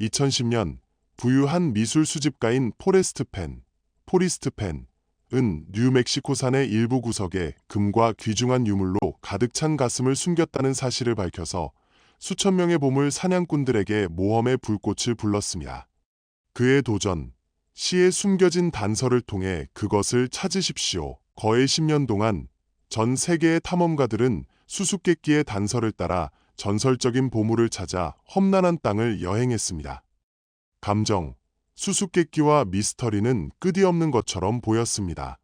2010년 부유한 미술 수집가인 포리스트 펜은 뉴멕시코산의 일부 구석에 금과 귀중한 유물로 가득 찬 가슴을 숨겼다는 사실을 밝혀서 수천 명의 보물 사냥꾼들에게 모험의 불꽃을 불렀습니다. 그의 도전, 시에 숨겨진 단서를 통해 그것을 찾으십시오. 거의 10년 동안 전 세계의 탐험가들은 수수께끼의 단서를 따라 전설적인 보물을 찾아 험난한 땅을 여행했습니다. 감정, 수수께끼와 미스터리는 끝이 없는 것처럼 보였습니다.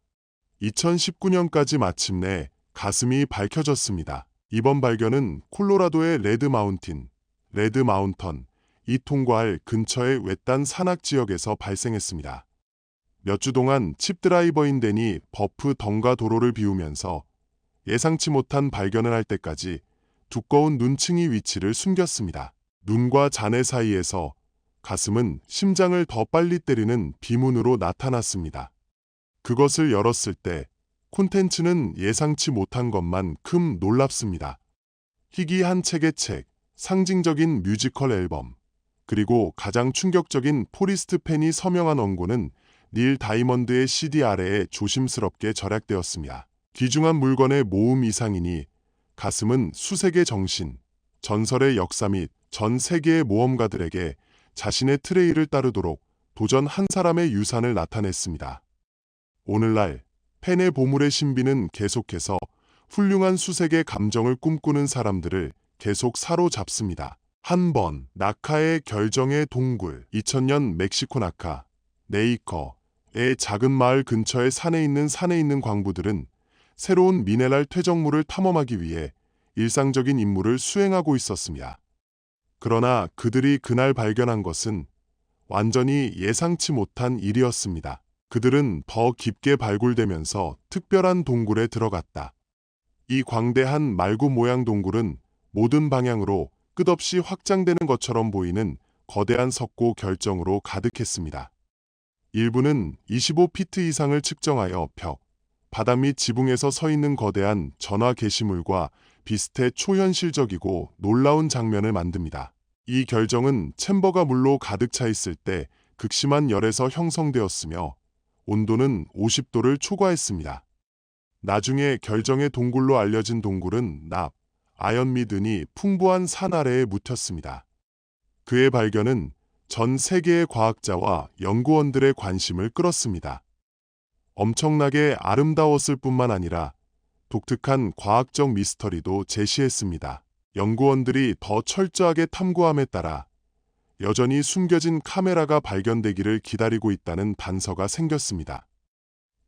2019년까지 마침내 가슴이 밝혀졌습니다. 이번 발견은 콜로라도의 레드 마운턴, 이 통과할 근처의 외딴 산악 지역에서 발생했습니다. 몇 주 동안 칩 드라이버인 댄이 버프 덩가 도로를 비우면서 예상치 못한 발견을 할 때까지 두꺼운 눈층이 위치를 숨겼습니다. 눈과 잔해 사이에서 가슴은 심장을 더 빨리 때리는 비문으로 나타났습니다. 그것을 열었을 때 콘텐츠는 예상치 못한 것만큼 놀랍습니다. 희귀한 책의 책, 상징적인 뮤지컬 앨범, 그리고 가장 충격적인 포리스트 펜이 서명한 원고는 닐 다이먼드의 CD 아래에 조심스럽게 절약되었습니다. 귀중한 물건의 모음 이상이니 가슴은 수색의 정신, 전설의 역사 및 전 세계의 모험가들에게 자신의 트레일을 따르도록 도전 한 사람의 유산을 나타냈습니다. 오늘날 펜의 보물의 신비는 계속해서 훌륭한 수색의 감정을 꿈꾸는 사람들을 계속 사로잡습니다. 한 번, 나카의 결정의 동굴. 2000년 멕시코 나카, 네이커의 작은 마을 근처의 산에 있는 광부들은 새로운 미네랄 퇴적물을 탐험하기 위해 일상적인 임무를 수행하고 있었습니다. 그러나 그들이 그날 발견한 것은 완전히 예상치 못한 일이었습니다. 그들은 더 깊게 발굴되면서 특별한 동굴에 들어갔다. 이 광대한 말구 모양 동굴은 모든 방향으로 끝없이 확장되는 것처럼 보이는 거대한 석고 결정으로 가득했습니다. 일부는 25피트 이상을 측정하여 벽, 바닥 및 지붕에서 서 있는 거대한 전화 게시물과 비슷해 초현실적이고 놀라운 장면을 만듭니다. 이 결정은 챔버가 물로 가득 차 있을 때 극심한 열에서 형성되었으며 온도는 50도를 초과했습니다. 나중에 결정의 동굴로 알려진 동굴은 아연 및 은이 풍부한 산 아래에 묻혔습니다. 그의 발견은 전 세계의 과학자와 연구원들의 관심을 끌었습니다. 엄청나게 아름다웠을 뿐만 아니라 독특한 과학적 미스터리도 제시했습니다. 연구원들이 더 철저하게 탐구함에 따라 여전히 숨겨진 카메라가 발견되기를 기다리고 있다는 단서가 생겼습니다.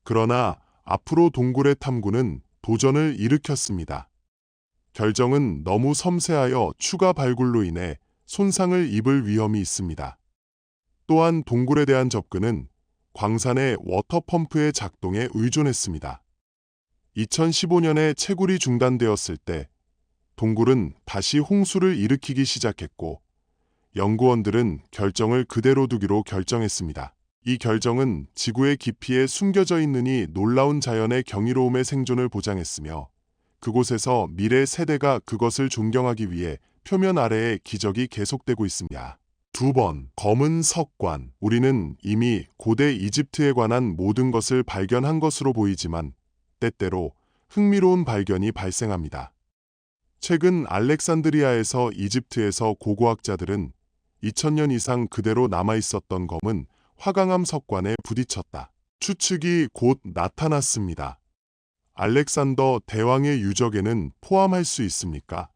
그러나 앞으로 동굴의 탐구는 도전을 일으켰습니다. 결정은 너무 섬세하여 추가 발굴로 인해 손상을 입을 위험이 있습니다. 또한 동굴에 대한 접근은 광산의 워터펌프의 작동에 의존했습니다. 2015년에 채굴이 중단되었을 때 동굴은 다시 홍수를 일으키기 시작했고 연구원들은 결정을 그대로 두기로 결정했습니다. 이 결정은 지구의 깊이에 숨겨져 있는 놀라운 자연의 경이로움의 생존을 보장했으며 그곳에서 미래 세대가 그것을 존경하기 위해 표면 아래의 기적이 계속되고 있습니다. 2번, 검은 석관. 우리는 이미 고대 이집트에 관한 모든 것을 발견한 것으로 보이지만 때때로 흥미로운 발견이 발생합니다. 최근 알렉산드리아에서 이집트에서 고고학자들은 2000년 이상 그대로 남아있었던 검은 화강암 석관에 부딪혔다. 추측이 곧 나타났습니다. 알렉산더 대왕의 유적에는 포함할 수 있습니까?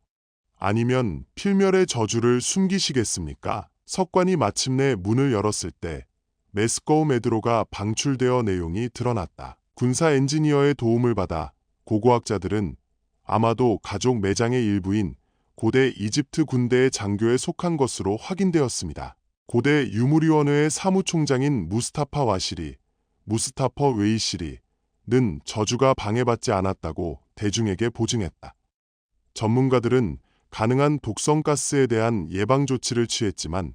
아니면 필멸의 저주를 숨기시겠습니까? 석관이 마침내 문을 열었을 때 메스꺼우 메드로가 방출되어 내용이 드러났다. 군사 엔지니어의 도움을 받아 고고학자들은 아마도 가족 매장의 일부인 고대 이집트 군대의 장교에 속한 것으로 확인되었습니다. 고대 유물위원회의 사무총장인 무스타파 웨이시리는 저주가 방해받지 않았다고 대중에게 보증했다. 전문가들은 가능한 독성가스에 대한 예방조치를 취했지만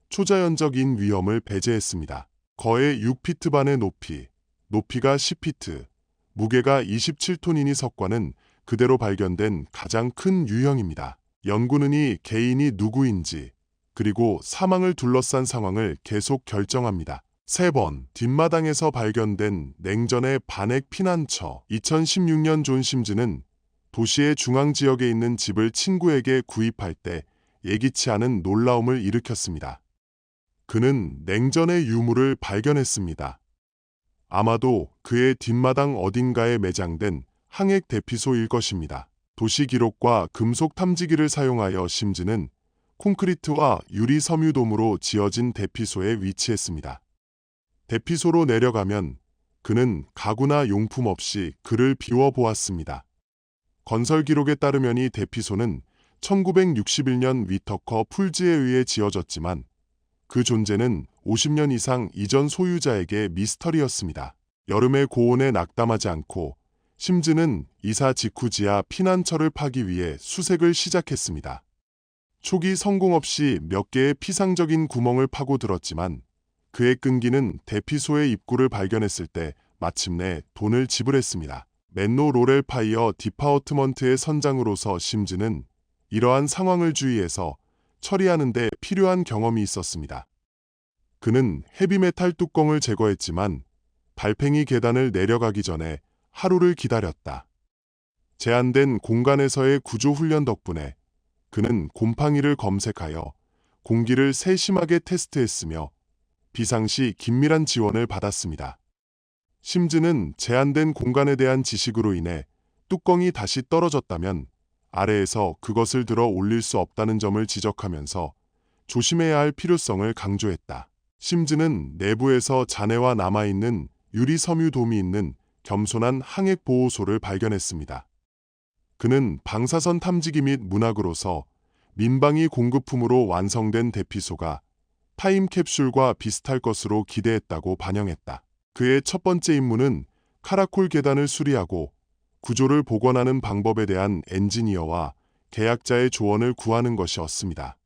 초자연적인 위험을 배제했습니다. 거의 6피트 반의 높이가 10피트, 무게가 27톤이니 석관은 그대로 발견된 가장 큰 유형입니다. 연구는 이 개인이 누구인지, 그리고 사망을 둘러싼 상황을 계속 결정합니다. 3번, 뒷마당에서 발견된 냉전의 반핵 피난처. 2016년 존 심즈는 도시의 중앙 지역에 있는 집을 친구에게 구입할 때 예기치 않은 놀라움을 일으켰습니다. 그는 냉전의 유물을 발견했습니다. 아마도 그의 뒷마당 어딘가에 매장된 항핵 대피소일 것입니다. 도시 기록과 금속 탐지기를 사용하여 심즈는 콘크리트와 유리 섬유돔으로 지어진 대피소에 위치했습니다. 대피소로 내려가면 그는 가구나 용품 없이 그를 비워보았습니다. 건설 기록에 따르면 이 대피소는 1961년 위터커 풀즈에 의해 지어졌지만 그 존재는 50년 이상 이전 소유자에게 미스터리였습니다. 여름의 고온에 낙담하지 않고 심즈는 이사 직후 지하 피난처를 파기 위해 수색을 시작했습니다. 초기 성공 없이 몇 개의 피상적인 구멍을 파고들었지만 그의 끈기는 대피소의 입구를 발견했을 때 마침내 돈을 지불했습니다. 맨로 로렐 파이어 디파워트먼트의 선장으로서 심즈는 이러한 상황을 주의해서 처리하는 데 필요한 경험이 있었습니다. 그는 헤비메탈 뚜껑을 제거했지만 달팽이 계단을 내려가기 전에 하루를 기다렸다. 제한된 공간에서의 구조 훈련 덕분에 그는 곰팡이를 검색하여 공기를 세심하게 테스트했으며 비상시 긴밀한 지원을 받았습니다. 심즈는 제한된 공간에 대한 지식으로 인해 뚜껑이 다시 떨어졌다면 아래에서 그것을 들어 올릴 수 없다는 점을 지적하면서 조심해야 할 필요성을 강조했다. 심즈는 내부에서 잔해와 남아있는 유리 섬유돔이 있는 겸손한 항핵 보호소를 발견했습니다. 그는 방사선 탐지기 및 문학으로서 민방위 공급품으로 완성된 대피소가 타임캡슐과 비슷할 것으로 기대했다고 반영했다. 그의 첫 번째 임무는 카라콜 계단을 수리하고 구조를 복원하는 방법에 대한 엔지니어와 계약자의 조언을 구하는 것이었습니다.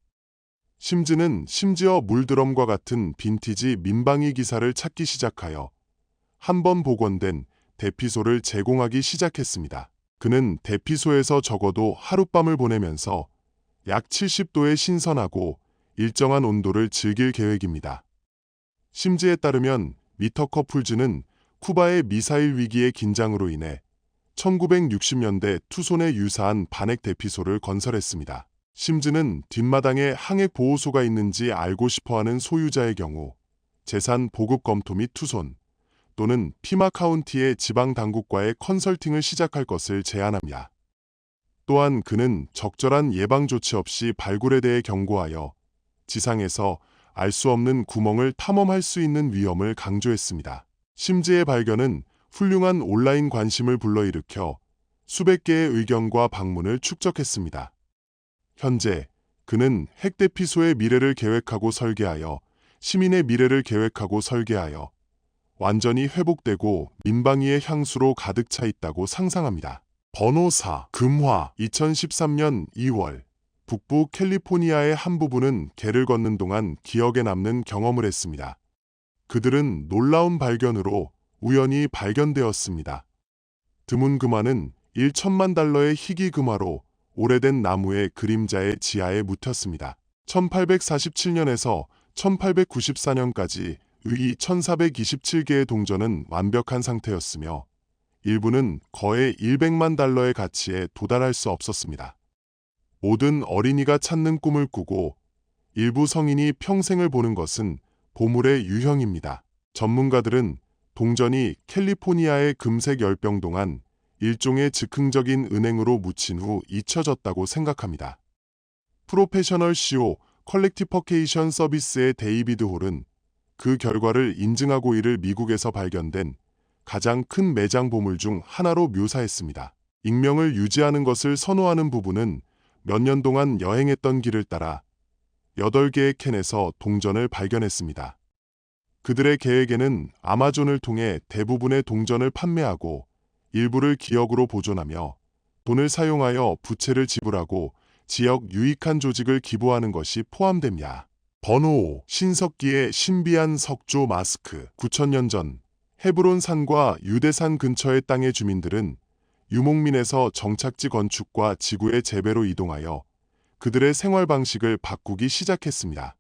심즈는 심지어 물드럼과 같은 빈티지 민방위 기사를 찾기 시작하여 한 번 복원된 대피소를 제공하기 시작했습니다. 그는 대피소에서 적어도 하룻밤을 보내면서 약 70도의 신선하고 일정한 온도를 즐길 계획입니다. 심즈에 따르면 위터커 풀즈는 쿠바의 미사일 위기의 긴장으로 인해 1960년대 투손에 유사한 반핵 대피소를 건설했습니다. 심즈는 뒷마당에 항핵 보호소가 있는지 알고 싶어하는 소유자의 경우 재산 보급 검토 및 투손 또는 피마 카운티의 지방 당국과의 컨설팅을 시작할 것을 제안합니다. 또한 그는 적절한 예방 조치 없이 발굴에 대해 경고하여 지상에서 알 수 없는 구멍을 탐험할 수 있는 위험을 강조했습니다. 심즈의 발견은 훌륭한 온라인 관심을 불러일으켜 수백 개의 의견과 방문을 축적했습니다. 현재 그는 핵대피소의 미래를 계획하고 설계하여 시민의 미래를 계획하고 설계하여 완전히 회복되고 민방위의 향수로 가득 차 있다고 상상합니다. 번호 4. 금화. 2013년 2월 북부 캘리포니아의 한 부부는 개를 걷는 동안 기억에 남는 경험을 했습니다. 그들은 놀라운 발견으로 우연히 발견되었습니다. 드문 금화는 1천만 달러의 희귀 금화로 오래된 나무의 그림자의 지하에 묻혔습니다. 1847년에서 1894년까지 의 1427개의 동전은 완벽한 상태였으며 일부는 거의 100만 달러의 가치에 도달할 수 없었습니다. 모든 어린이가 찾는 꿈을 꾸고 일부 성인이 평생을 보는 것은 보물의 유형입니다. 전문가들은 동전이 캘리포니아의 금색 열병 동안 일종의 즉흥적인 은행으로 묻힌 후 잊혀졌다고 생각합니다. 프로페셔널 CO 컬렉티퍼케이션 서비스의 데이비드 홀은 그 결과를 인증하고 이를 미국에서 발견된 가장 큰 매장 보물 중 하나로 묘사했습니다. 익명을 유지하는 것을 선호하는 부부는 몇 년 동안 여행했던 길을 따라 8개의 캔에서 동전을 발견했습니다. 그들의 계획에는 아마존을 통해 대부분의 동전을 판매하고 일부를 기억으로 보존하며 돈을 사용하여 부채를 지불하고 지역 유익한 조직을 기부하는 것이 포함됩니다. 번호 5. 신석기의 신비한 석조 마스크. 9,000년 전 헤브론 산과 유대산 근처의 땅의 주민들은 유목민에서 정착지 건축과 지구의 재배로 이동하여 그들의 생활 방식을 바꾸기 시작했습니다.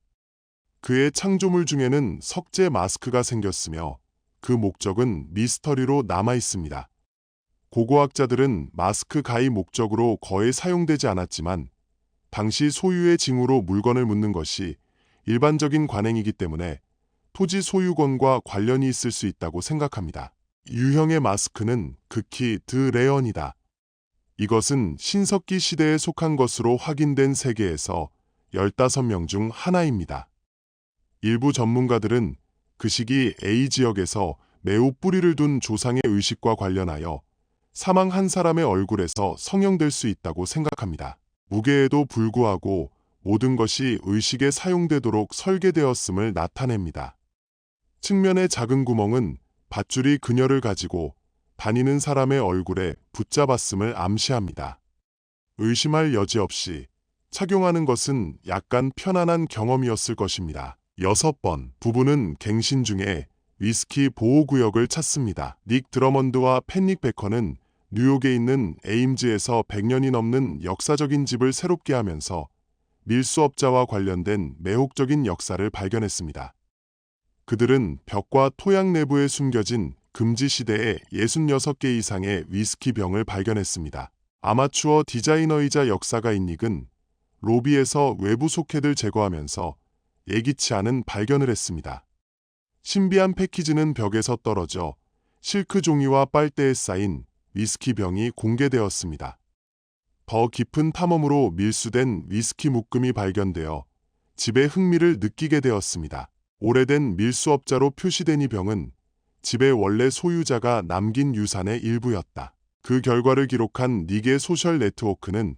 그의 창조물 중에는 석재 마스크가 생겼으며 그 목적은 미스터리로 남아 있습니다. 고고학자들은 마스크 가히 목적으로 거의 사용되지 않았지만 당시 소유의 징후로 물건을 묻는 것이 일반적인 관행이기 때문에 토지 소유권과 관련이 있을 수 있다고 생각합니다. 유형의 마스크는 극히 드레언이다. 이것은 신석기 시대에 속한 것으로 확인된 세계에서 15명 중 하나입니다. 일부 전문가들은 그 시기 A 지역에서 매우 뿌리를 둔 조상의 의식과 관련하여 사망한 사람의 얼굴에서 성형될 수 있다고 생각합니다. 무게에도 불구하고 모든 것이 의식에 사용되도록 설계되었음을 나타냅니다. 측면의 작은 구멍은 밧줄이 그녀를 가지고 다니는 사람의 얼굴에 붙잡았음을 암시합니다. 의심할 여지 없이 착용하는 것은 약간 편안한 경험이었을 것입니다. 6번, 부부는 갱신 중에 위스키 보호구역을 찾습니다. 닉 드러먼드와 팬닉 베커는 뉴욕에 있는 에임즈에서 100년이 넘는 역사적인 집을 새롭게 하면서 밀수업자와 관련된 매혹적인 역사를 발견했습니다. 그들은 벽과 토양 내부에 숨겨진 금지 시대의 66개 이상의 위스키 병을 발견했습니다. 아마추어 디자이너이자 역사가인 닉은 로비에서 외부 소켓을 제거하면서 예기치 않은 발견을 했습니다. 신비한 패키지는 벽에서 떨어져 실크 종이와 빨대에 쌓인 위스키 병이 공개되었습니다. 더 깊은 탐험으로 밀수된 위스키 묶음이 발견되어 집의 흥미를 느끼게 되었습니다. 오래된 밀수업자로 표시된 이 병은 집의 원래 소유자가 남긴 유산의 일부였다. 그 결과를 기록한 닉의 소셜 네트워크는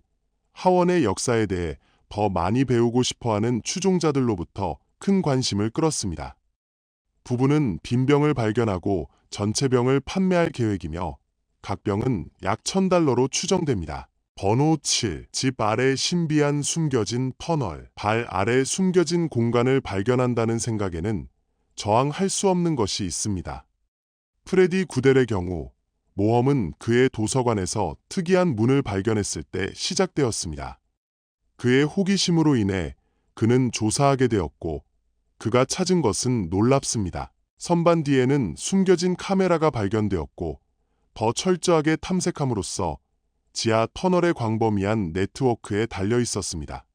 하원의 역사에 대해 더 많이 배우고 싶어하는 추종자들로부터 큰 관심을 끌었습니다. 부부는 빈 병을 발견하고 전체 병을 판매할 계획이며 각 병은 약 $1,000로 추정됩니다. 번호 7. 집 아래 신비한 숨겨진 터널. 발 아래 숨겨진 공간을 발견한다는 생각에는 저항할 수 없는 것이 있습니다. 프레디 구델의 경우 모험은 그의 도서관에서 특이한 문을 발견했을 때 시작되었습니다. 그의 호기심으로 인해 그는 조사하게 되었고 그가 찾은 것은 놀랍습니다. 선반 뒤에는 숨겨진 카메라가 발견되었고 더 철저하게 탐색함으로써 지하 터널의 광범위한 네트워크에 달려 있었습니다.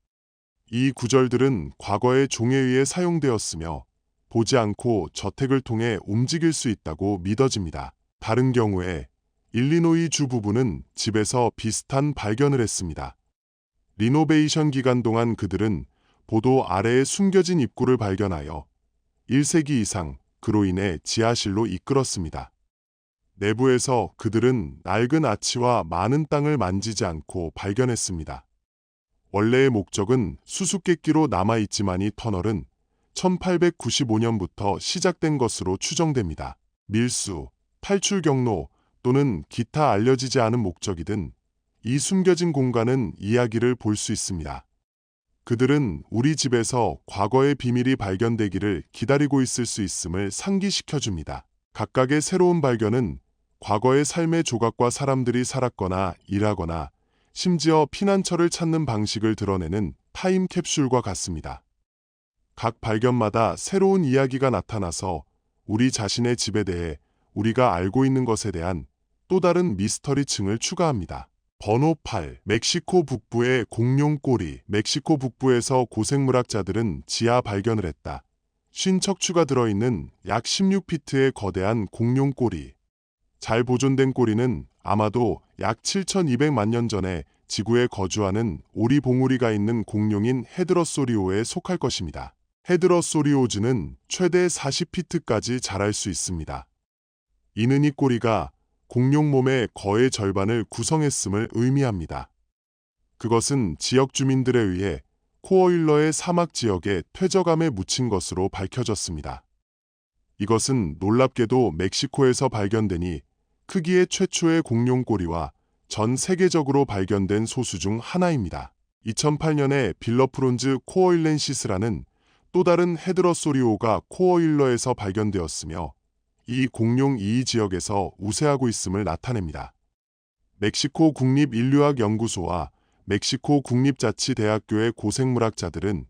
이 구절들은 과거의 종에 의해 사용되었으며 보지 않고 저택을 통해 움직일 수 있다고 믿어집니다. 다른 경우에 일리노이 주 부부는 집에서 비슷한 발견을 했습니다. 리노베이션 기간 동안 그들은 보도 아래에 숨겨진 입구를 발견하여 1세기 이상 그로 인해 지하실로 이끌었습니다. 내부에서 그들은 낡은 아치와 많은 땅을 만지지 않고 발견했습니다. 원래의 목적은 수수께끼로 남아있지만 이 터널은 1895년부터 시작된 것으로 추정됩니다. 밀수, 탈출 경로 또는 기타 알려지지 않은 목적이든 이 숨겨진 공간은 이야기를 볼 수 있습니다. 그들은 우리 집에서 과거의 비밀이 발견되기를 기다리고 있을 수 있음을 상기시켜줍니다. 각각의 새로운 발견은 과거의 삶의 조각과 사람들이 살았거나 일하거나 심지어 피난처를 찾는 방식을 드러내는 타임캡슐과 같습니다. 각 발견마다 새로운 이야기가 나타나서 우리 자신의 집에 대해 우리가 알고 있는 것에 대한 또 다른 미스터리층을 추가합니다. 번호 8. 멕시코 북부의 공룡 꼬리. 멕시코 북부에서 고생물학자들은 지하 발견을 했다. 50척추가 들어있는 약 16피트의 거대한 공룡 꼬리. 잘 보존된 꼬리는 아마도 약 7,200만 년 전에 지구에 거주하는 오리봉우리가 있는 공룡인 헤드러소리오에 속할 것입니다. 헤드러소리오즈는 최대 40피트까지 자랄 수 있습니다. 이는 이 꼬리가 공룡 몸의 거의 절반을 구성했음을 의미합니다. 그것은 지역 주민들에 의해 코어일러의 사막 지역에 퇴적암에 묻힌 것으로 밝혀졌습니다. 이것은 놀랍게도 멕시코에서 발견되니 크기의 최초의 공룡 꼬리와 전 세계적으로 발견된 소수 중 하나입니다. 2008년에 빌러프론즈 코어일렌시스라는 또 다른 헤드러소리오가 코어일러에서 발견되었으며 이 공룡 이 지역에서 우세하고 있음을 나타냅니다. 멕시코 국립인류학 연구소와 멕시코 국립자치대학교의 고생물학자들은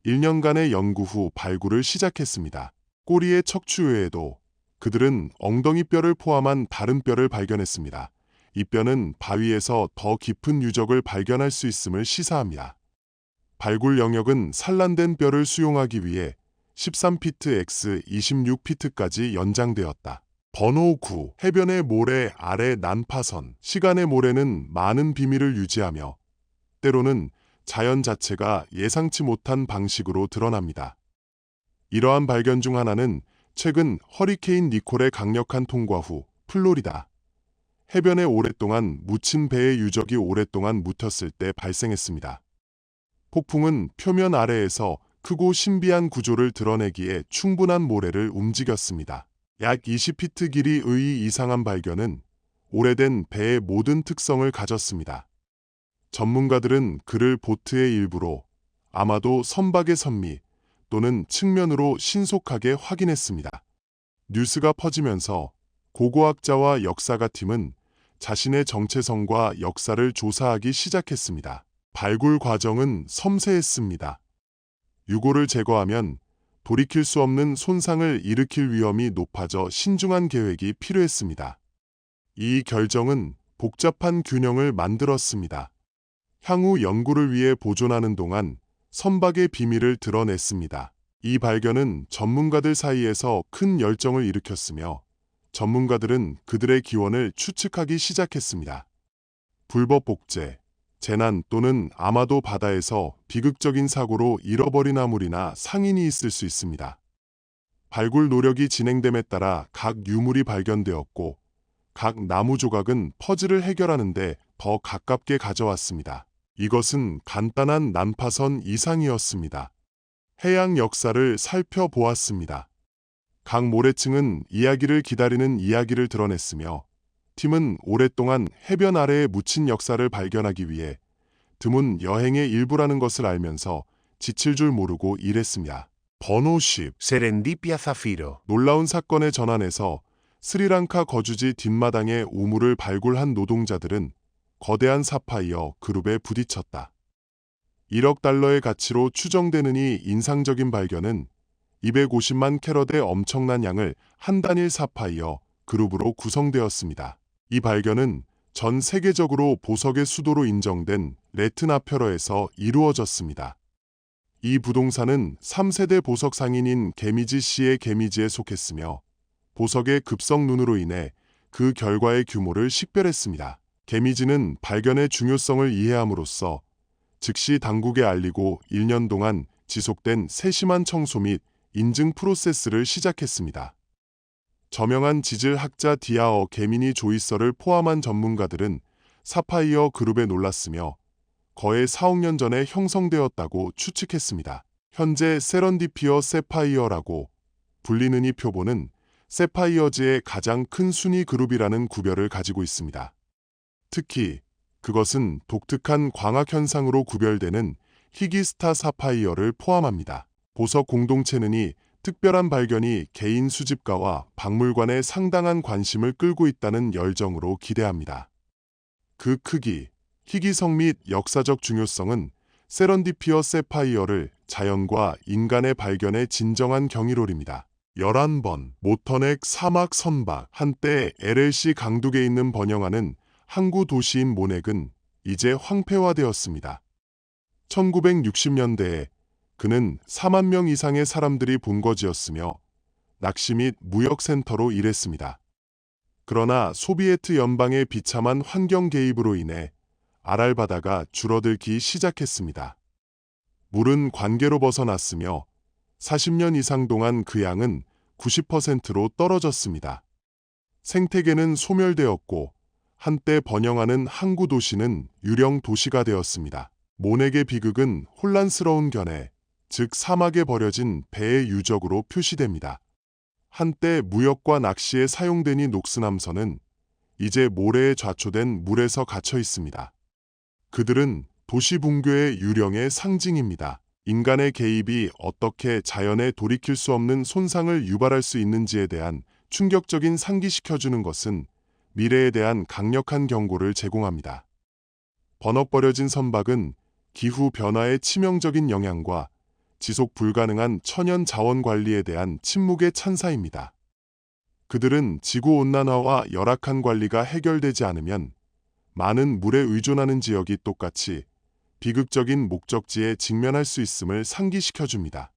1년간의 연구 후 발굴을 시작했습니다. 꼬리의 척추 외에도 그들은 엉덩이 뼈를 포함한 다른 뼈를 발견했습니다. 이 뼈는 바위에서 더 깊은 유적을 발견할 수 있음을 시사합니다. 발굴 영역은 산란된 뼈를 수용하기 위해 13피트 x 26피트까지 연장되었다. 번호 9. 해변의 모래 아래 난파선. 시간의 모래는 많은 비밀을 유지하며 때로는 자연 자체가 예상치 못한 방식으로 드러납니다. 이러한 발견 중 하나는 최근 허리케인 니콜의 강력한 통과 후 플로리다 해변에 오랫동안 묻힌 배의 유적이 오랫동안 묻혔을 때 발생했습니다. 폭풍은 표면 아래에서 크고 신비한 구조를 드러내기에 충분한 모래를 움직였습니다. 약 20피트 길이의 이 이상한 발견은 오래된 배의 모든 특성을 가졌습니다. 전문가들은 그를 보트의 일부로, 아마도 선박의 선미 또는 측면으로 신속하게 확인했습니다. 뉴스가 퍼지면서 고고학자와 역사가 팀은 자신의 정체성과 역사를 조사하기 시작했습니다. 발굴 과정은 섬세했습니다. 유골을 제거하면 돌이킬 수 없는 손상을 일으킬 위험이 높아져 신중한 계획이 필요했습니다. 이 결정은 복잡한 균형을 만들었습니다. 향후 연구를 위해 보존하는 동안 선박의 비밀을 드러냈습니다. 이 발견은 전문가들 사이에서 큰 열정을 일으켰으며 전문가들은 그들의 기원을 추측하기 시작했습니다. 불법 복제, 재난 또는 아마도 바다에서 비극적인 사고로 잃어버린 화물이나 상인이 있을 수 있습니다. 발굴 노력이 진행됨에 따라 각 유물이 발견되었고 각 나무 조각은 퍼즐을 해결하는 데 더 가깝게 가져왔습니다. 이것은 간단한 난파선 이상이었습니다. 해양 역사를 살펴보았습니다. 각 모래층은 이야기를 기다리는 이야기를 드러냈으며 팀은 오랫동안 해변 아래에 묻힌 역사를 발견하기 위해 드문 여행의 일부라는 것을 알면서 지칠 줄 모르고 일했습니다. 번호 10. Serendipia Zafiro. 놀라운 사건의 전환에서 스리랑카 거주지 뒷마당의 우물을 발굴한 노동자들은 거대한 사파이어 그룹에 부딪혔다. 1억 달러의 가치로 추정되는 이 인상적인 발견은 250만 캐럿의 엄청난 양을 한 단일 사파이어 그룹으로 구성되었습니다. 이 발견은 전 세계적으로 보석의 수도로 인정된 레트나페러에서 이루어졌습니다. 이 부동산은 3세대 보석 상인인 게미지 씨의 게미지에 속했으며 보석의 급성 눈으로 인해 그 결과의 규모를 식별했습니다. 게미지는 발견의 중요성을 이해함으로써 즉시 당국에 알리고 1년 동안 지속된 세심한 청소 및 인증 프로세스를 시작했습니다. 저명한 지질학자 디아어 게미니 조이서를 포함한 전문가들은 사파이어 그룹에 놀랐으며 거의 4억 년 전에 형성되었다고 추측했습니다. 현재 세런디피어 세파이어라고 불리는 이 표본은 세파이어즈의 가장 큰 순위 그룹이라는 구별을 가지고 있습니다. 특히 그것은 독특한 광학 현상으로 구별되는 희귀스타 사파이어를 포함합니다. 보석 공동체는 이 특별한 발견이 개인 수집가와 박물관에 상당한 관심을 끌고 있다는 열정으로 기대합니다. 그 크기, 희귀성 및 역사적 중요성은 세런디피어 세파이어를 자연과 인간의 발견의 진정한 경이로입니다. 11번 모터넥 사막 선박. 한때 LLC 강둑에 있는 번영하는 항구 도시인 모넥은 이제 황폐화되었습니다. 1960년대에 그는 4만 명 이상의 사람들이 본거지였으며 낚시 및 무역센터로 일했습니다. 그러나 소비에트 연방의 비참한 환경 개입으로 인해 아랄 바다가 줄어들기 시작했습니다. 물은 관계로 벗어났으며 40년 이상 동안 그 양은 90%로 떨어졌습니다. 생태계는 소멸되었고 한때 번영하는 항구 도시는 유령 도시가 되었습니다. 모넥의 비극은 혼란스러운 견해, 즉 사막에 버려진 배의 유적으로 표시됩니다. 한때 무역과 낚시에 사용된 이 녹스남선은 이제 모래에 좌초된 물에서 갇혀 있습니다. 그들은 도시 붕괴의 유령의 상징입니다. 인간의 개입이 어떻게 자연에 돌이킬 수 없는 손상을 유발할 수 있는지에 대한 충격적인 상기시켜주는 것은 미래에 대한 강력한 경고를 제공합니다. 번업버려진 선박은 기후 변화의 치명적인 영향과 지속 불가능한 천연 자원 관리에 대한 침묵의 찬사입니다. 그들은 지구온난화와 열악한 관리가 해결되지 않으면 많은 물에 의존하는 지역이 똑같이 비극적인 목적지에 직면할 수 있음을 상기시켜줍니다.